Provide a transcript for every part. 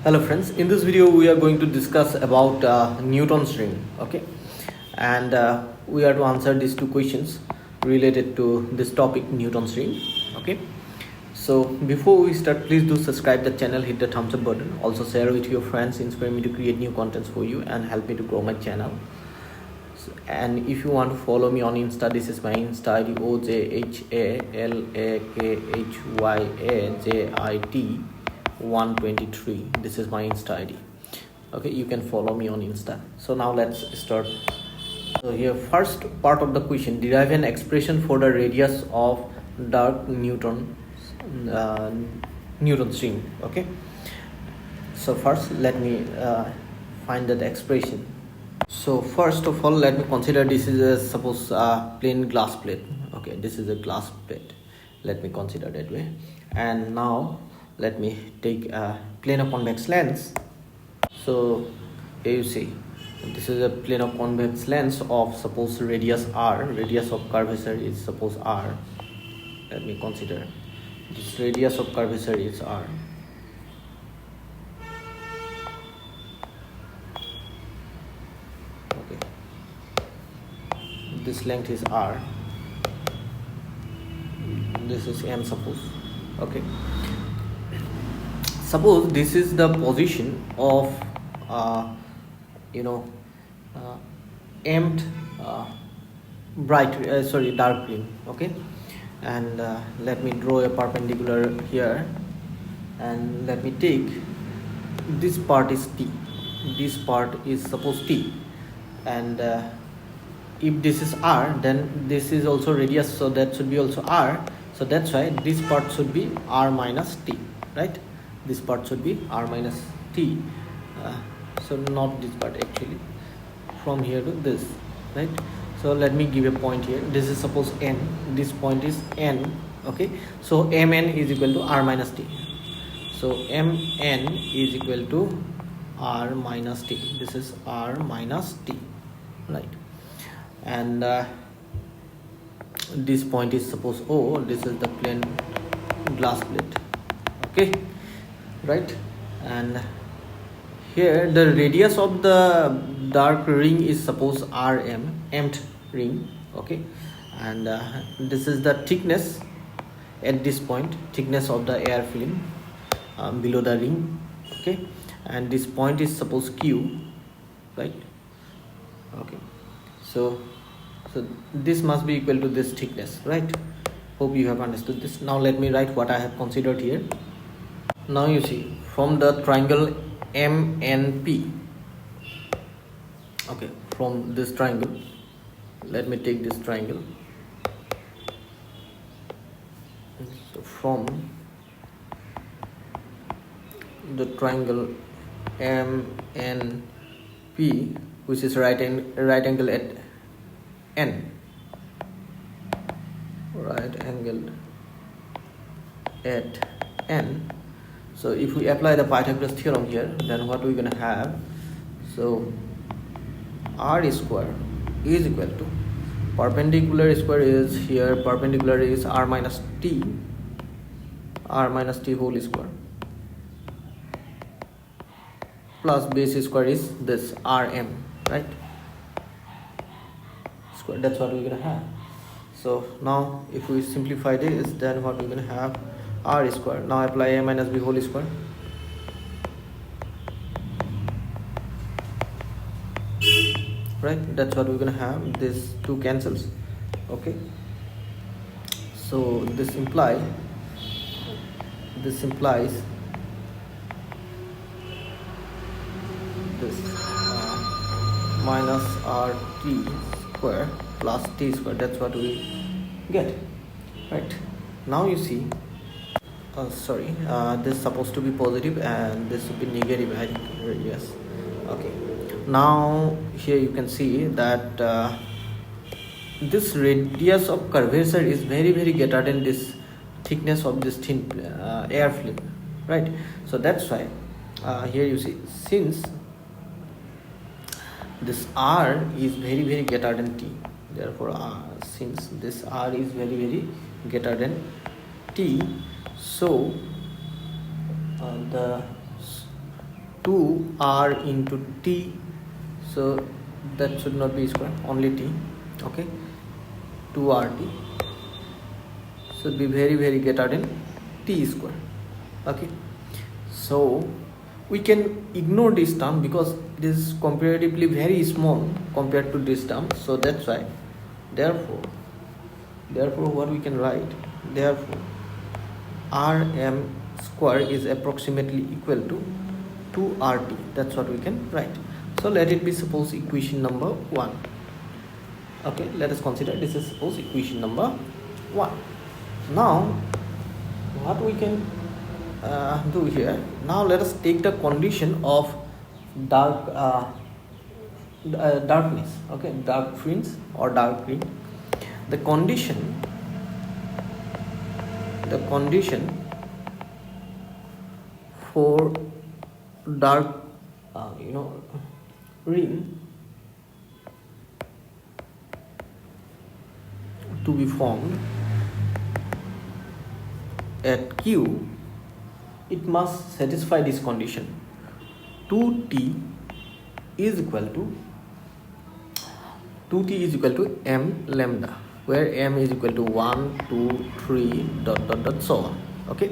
Hello friends, in this video we are going to discuss about Newton's ring, okay, and we are to answer these two questions related to this topic, Newton's ring, okay. So before we start, please do subscribe the channel, hit the thumbs up button, also share with your friends, inspire me to create new contents for you and help me to grow my channel. And if you want to follow me on Insta, this is my Insta ID OJHALAKHYAJIT123. This is my Insta ID, okay. You can follow me on Insta. So now let's start. So here, first part of the question: derive an expression for the radius of dark Newton's ring, okay. So first let me find that expression. So first of all, let me consider this is a suppose plain glass plate, okay. This is a glass plate, let me consider that way. And now let me take a planar convex lens. So here you see, this is a planar convex lens of suppose radius r, radius of curvature is suppose r. Let me consider this radius of curvature is r. This length is r, this is m, suppose, okay. Suppose this is the position of mth dark ring, okay. And let me draw a perpendicular here, and let me take this part is t, this part is suppose t, and if this is r, then this is also radius, so that should be also r. So that's why this part should be r minus t, right? This part should be r minus t. So not this part actually, from here to this, right? So let me give a point here. This is suppose n, this point is n, okay. So mn is equal to r minus t. So mn is equal to r minus t. This is r minus t, right? And this point is suppose O, this is the plain glass plate, okay, right? And here the radius of the dark ring is suppose rm, mth ring, okay. And this is the thickness at this point, thickness of the air film below the ring, okay. And this point is suppose q, right? Okay, so this must be equal to this thickness, right? Hope you have understood this. Now let me write what I have considered here. Now you see, from the triangle MNP, okay, from this triangle, let me take this triangle. So from the triangle MNP, which is right angle at n, right angle at n. So if we apply the Pythagoras theorem here, then what we're gonna have? So r square is equal to perpendicular square is here, perpendicular is r minus t whole square, plus base square is this rm, right? Square, that's what we're gonna have. So now if we simplify this, then what we're gonna have? R square. Now apply a minus b whole square, right? That's what we're gonna have. This two cancels, okay. So this implies this minus rt square plus t square. That's what we get, right? Now you see, this is supposed to be positive and this should be negative, I think. Yes, okay. Now here you can see that this radius of curvature is very greater than this thickness of this thin air film, right? So that's why here you see, since this r is very greater than t, therefore since this r is very greater than t, so the 2r into t, so that should not be square, only t. Okay, 2rt should be very greater than t square. Okay, so we can ignore this term because it is comparatively very small compared to this term, so that's why therefore what we can write, therefore rm square is approximately equal to 2rt. That's what we can write. So let it be suppose equation number 1. Okay, let us consider this is suppose equation number 1. Now what we can do here, now let us take the condition of darkness. Okay, dark greens or dark green. The condition for dark ring to be formed at Q, it must satisfy this condition. 2t is equal to m lambda, where m is equal to 1, 2, 3 ... so on. Okay,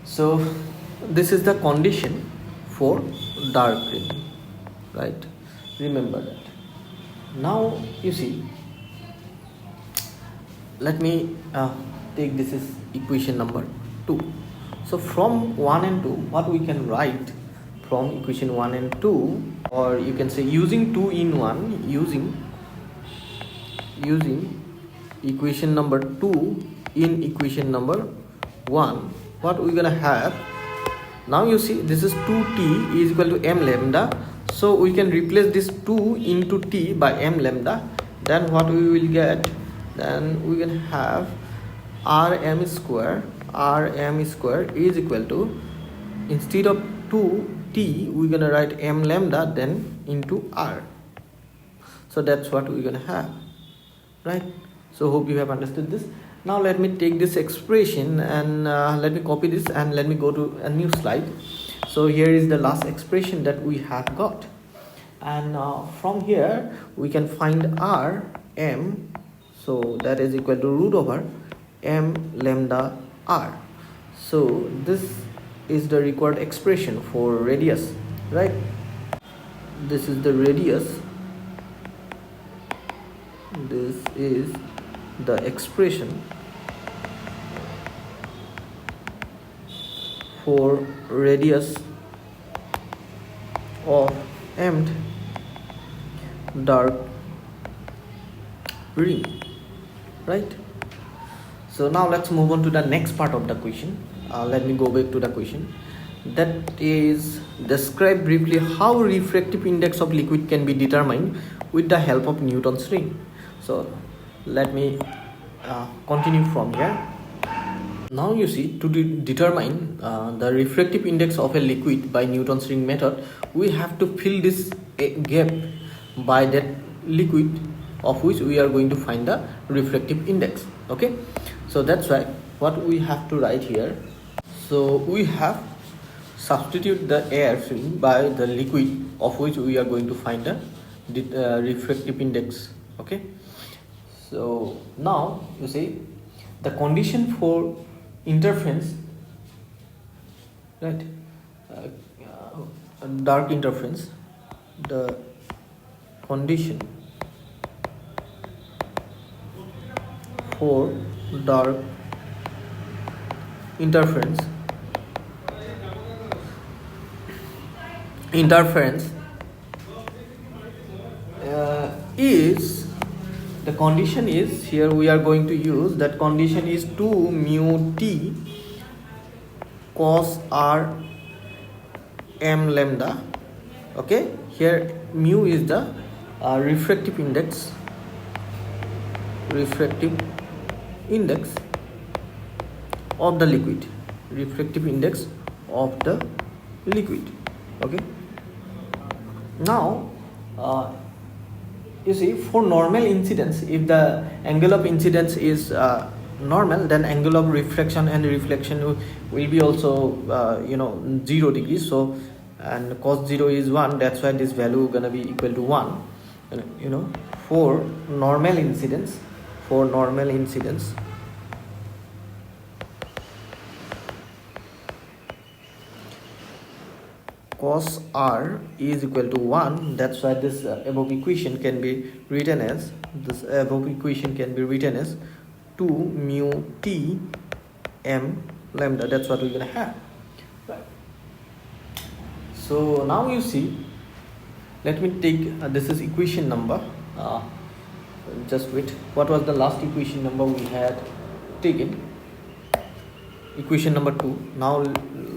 so this is the condition for dark green, right? Remember that. Now you see, let me take this is equation number 2. So from 1 and 2, what we can write from equation 1 and 2, or you can say using 2 in 1, using equation number 2 in equation number 1, what we're gonna have, now you see this is 2t is equal to m lambda, so we can replace this 2 into t by m lambda. Then what we will get, then we can have rm square is equal to, instead of 2t we're gonna write m lambda then into r. So that's what we're gonna have, right? So hope you have understood this. Now let me take this expression and let me copy this and let me go to a new slide. So here is the last expression that we have got, and from here we can find rm, so that is equal to root over m lambda r. So this is the required expression for radius, right? This is the radius, this is the expression for radius of mth dark ring, right? So now let's move on to the next part of the question. Let me go back to the question, that is, describe briefly how refractive index of liquid can be determined with the help of Newton's ring. So let me continue from here. Now you see, to determine the refractive index of a liquid by Newton's ring method, we have to fill this gap by that liquid of which we are going to find the refractive index. Okay, so that's why what we have to write here, so we have substitute the air film by the liquid of which we are going to find the refractive index. Okay, so now you see the condition for interference, right? Dark interference, the condition for dark interference is, the condition is, here we are going to use that condition is 2 mu t cos r m lambda. Okay, here mu is the refractive index of the liquid, Okay, now you see, for normal incidence, if the angle of incidence is normal, then angle of refraction and reflection will be also 0 degrees. So and cos 0 is 1, that's why this value gonna be equal to 1. And, for normal incidence, cos r is equal to 1, that's why this above equation can be written as 2 mu t m lambda. That's what we're gonna have, right? So now you see, let me take this is equation number just wait, what was the last equation number we had taken? Equation number 2. Now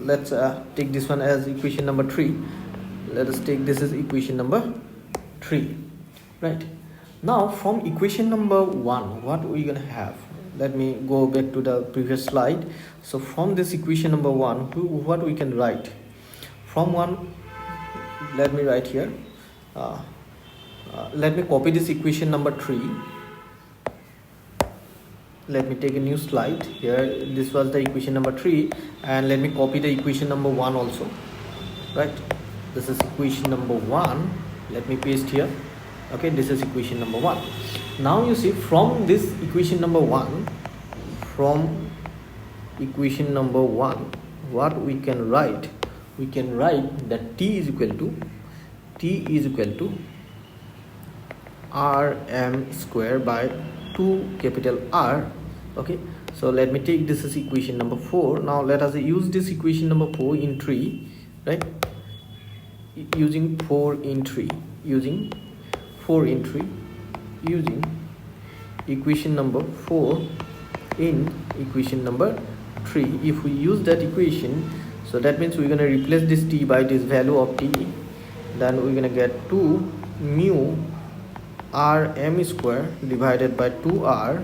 let's take this one as equation number 3. Let us take this as equation number 3, right? Now from equation number 1, what are we gonna have? Let me go back to the previous slide. So from this equation number 1, what we can write? From 1, let me write here. Let me copy this equation number 3. Let me take a new slide here. This was the equation number 3, and let me copy the equation number 1 also, right? This is equation number 1. Let me paste here. Okay, this is equation number 1. Now you see, from this equation number 1, what we can write? We can write that t is equal to rm square by 2 capital R. Okay, so let me take this as equation number 4. Now let us use this equation number 4 in 3, right? Using 4 in 3, using equation number 4 in equation number 3. If we use that equation, so that means we're going to replace this t by this value of t, then we're going to get 2 mu rm square divided by 2r.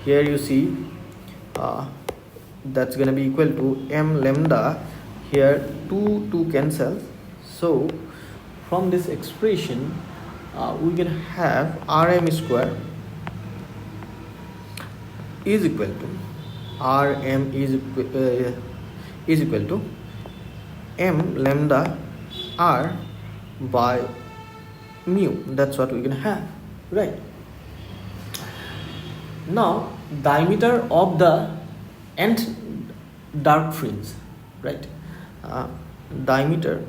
Here you see that's going to be equal to m lambda. Here 2 cancels, so from this expression we can have rm square is equal to m lambda r by mu. That's what we can have, right? Now diameter of the nth dark fringe, right? Diameter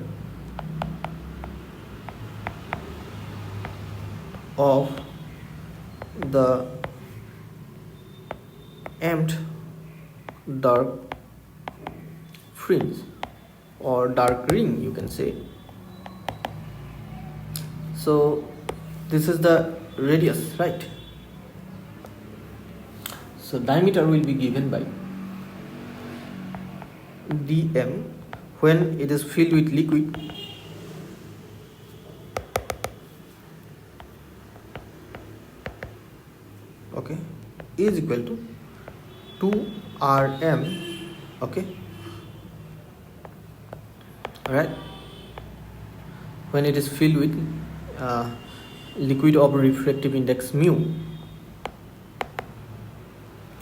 of the nth dark fringe or dark ring, you can say. So this is the radius, right? So diameter will be given by dm when it is filled with liquid, okay, is equal to 2rm, okay, alright, when it is filled with liquid of refractive index mu.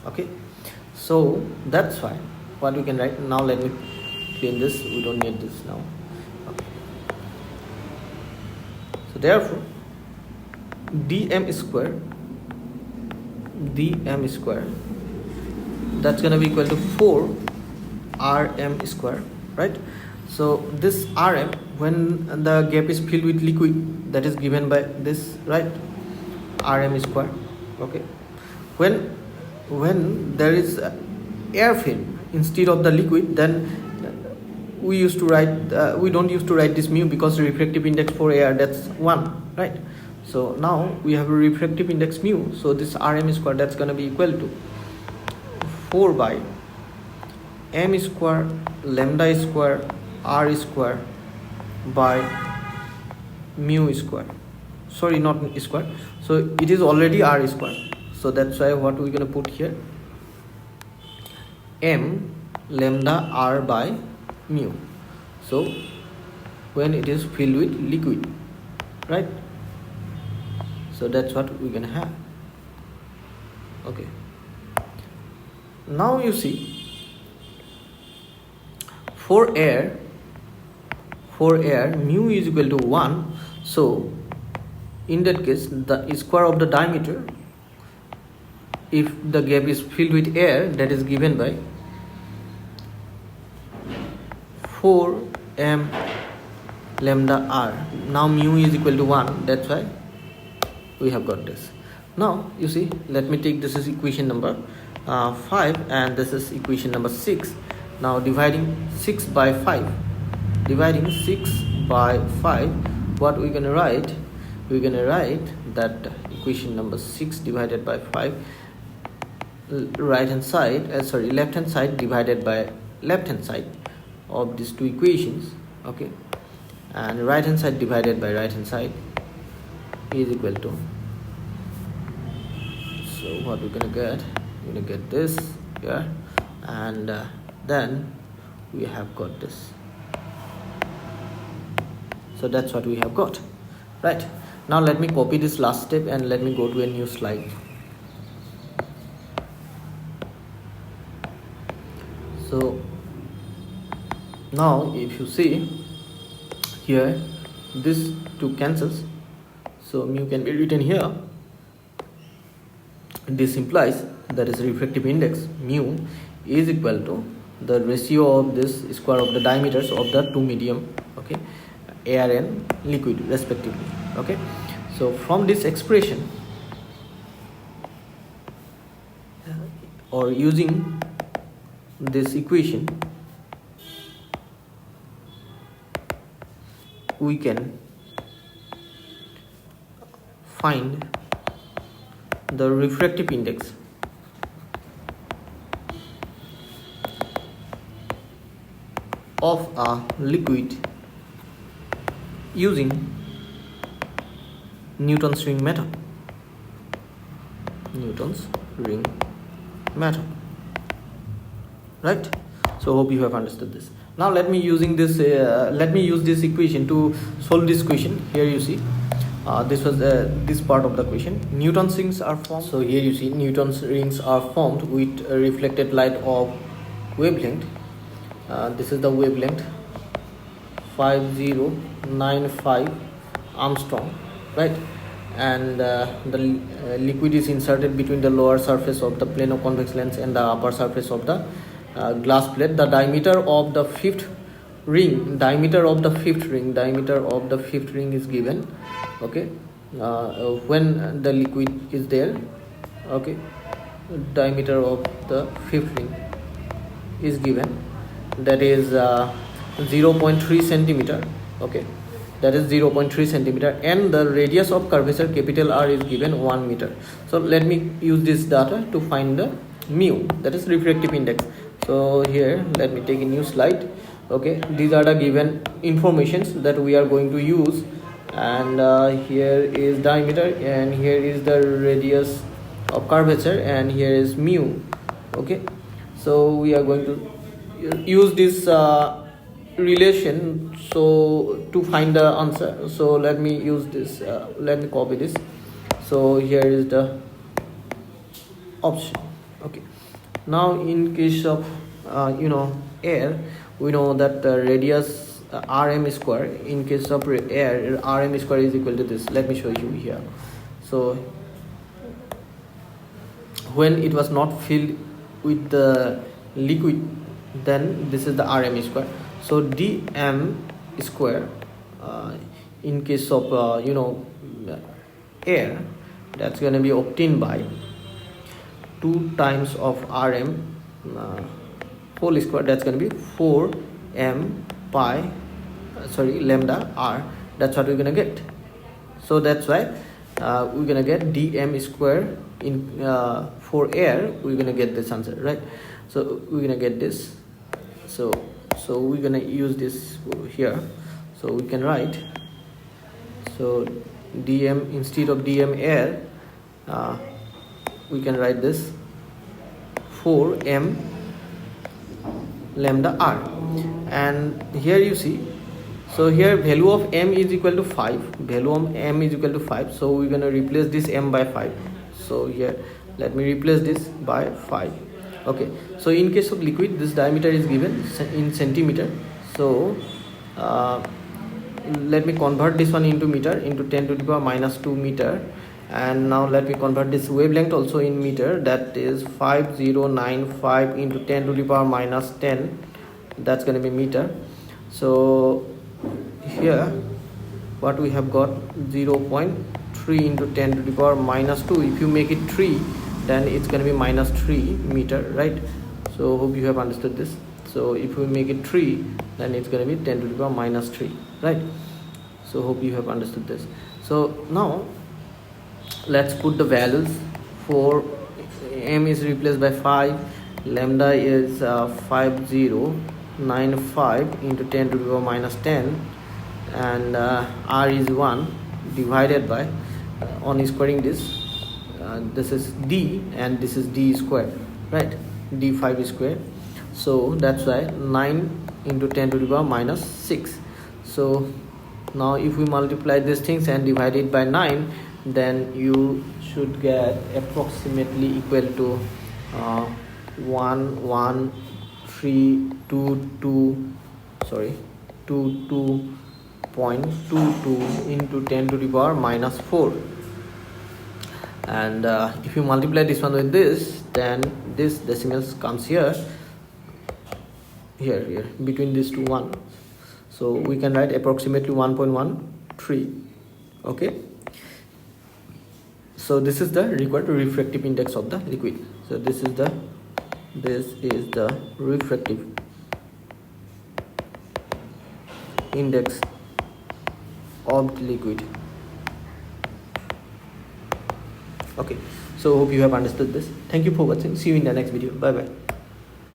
Okay, so that's why what we can write. Now let me clean this, we don't need this now. Okay, so therefore dm square, that's gonna be equal to 4 rm square, right? So this rm, when the gap is filled with liquid, that is given by this, right? Rm square. Okay, when there is air film instead of the liquid, then we used to write we don't used to write this mu, because the refractive index for air, that's 1, right? So now we have a refractive index mu, so this rm square, that's going to be equal to 4 by m square lambda square r square by mu square. Sorry, not square, so it is already r square, so that's why what we're going to put here, m lambda r by mu. So when it is filled with liquid, right? So that's what we're going to have. Okay, now you see, for air for air mu is equal to 1. So in that case, the square of the diameter, if the gap is filled with air, that is given by 4m lambda r. Now mu is equal to 1, that's why we have got this. Now you see, let me take this is equation number 5 and this is equation number 6. Now dividing 6 by 5, what we're gonna write? We're gonna write that equation number 6 divided by 5, left hand side divided by left hand side of these two equations, okay, and right hand side divided by right hand side is equal to, so what we're gonna get this here, and then we have got this. So that's what we have got, right? Now let me copy this last step and let me go to a new slide. So now if you see here, this 2 cancels, so mu can be written here. This implies that is refractive index mu is equal to the ratio of this square of the diameters of the two medium, okay, air and liquid respectively, okay. So from this expression, or using this equation, we can find the refractive index of a liquid using Newton's ring method. Right? So hope you have understood this. Now let me use this equation to solve this question. Here you see, this was this part of the question. Newton's rings are formed. So here you see Newton's rings are formed with reflected light of wavelength. This is the wavelength 5095 Armstrong, right? And the liquid is inserted between the lower surface of the plane of convex lens and the upper surface of the glass plate. The diameter of the fifth ring is given, okay, when the liquid is there, okay. Diameter of the fifth ring is given, that is 0.3 centimeter, okay, that is 0.3 centimeter, and the radius of curvature capital R is given 1 meter. So let me use this data to find the mu, that is refractive index. So here let me take a new slide, okay. These are the given informations that we are going to use, and here is diameter, and here is the radius of curvature, and here is mu, okay. So we are going to use this relation so to find the answer. So let me use this, let me copy this. So here is the option, okay. Now in case of air, we know that the radius rm square, in case of air rm square is equal to this. Let me show you here. So when it was not filled with the liquid, then this is the rm square. So dm square, in case of air, that's going to be obtained by 2 times of rm whole square, that's going to be 4m lambda r. That's what we're going to get. So that's why we're going to get dm square in for air. We're going to get this answer, right? So we're going to get this. So we're going to use this here. So we can write, so dm, instead of dm air, we can write this 4m lambda r. And here you see, so here value of m is equal to 5, so we're going to replace this m by 5. So here let me replace this by 5, okay. So in case of liquid, this diameter is given in centimeter, so let me convert this one into meter, into 10 to the power minus 2 meter. And now let me convert this wavelength also in meter, that is 5095 into 10 to the power minus 10, that's going to be meter. So here what we have got, 0.3 into 10 to the power minus 2. If you make it 3, then it's going to be minus 3 meter, right? So hope you have understood this. So if we make it 3, then it's going to be 10 to the power minus 3, right? So hope you have understood this. So now let's put the values. For m is replaced by 5, lambda is 5095 into 10 to the power minus 10, and r is 1 divided by on squaring this, this is d and this is d square, right? d5 square. So that's why 9 into 10 to the power minus 6. So now if we multiply these things and divide it by 9, then you should get approximately equal to 22.22 into 10 to the power minus 4. And if you multiply this one with this, then this decimals comes here between these two one. So we can write approximately 1.13. okay. So this is the required refractive index of the liquid. So this is the refractive index of the liquid. Okay, so hope you have understood this. Thank you for watching. See you in the next video. Bye bye.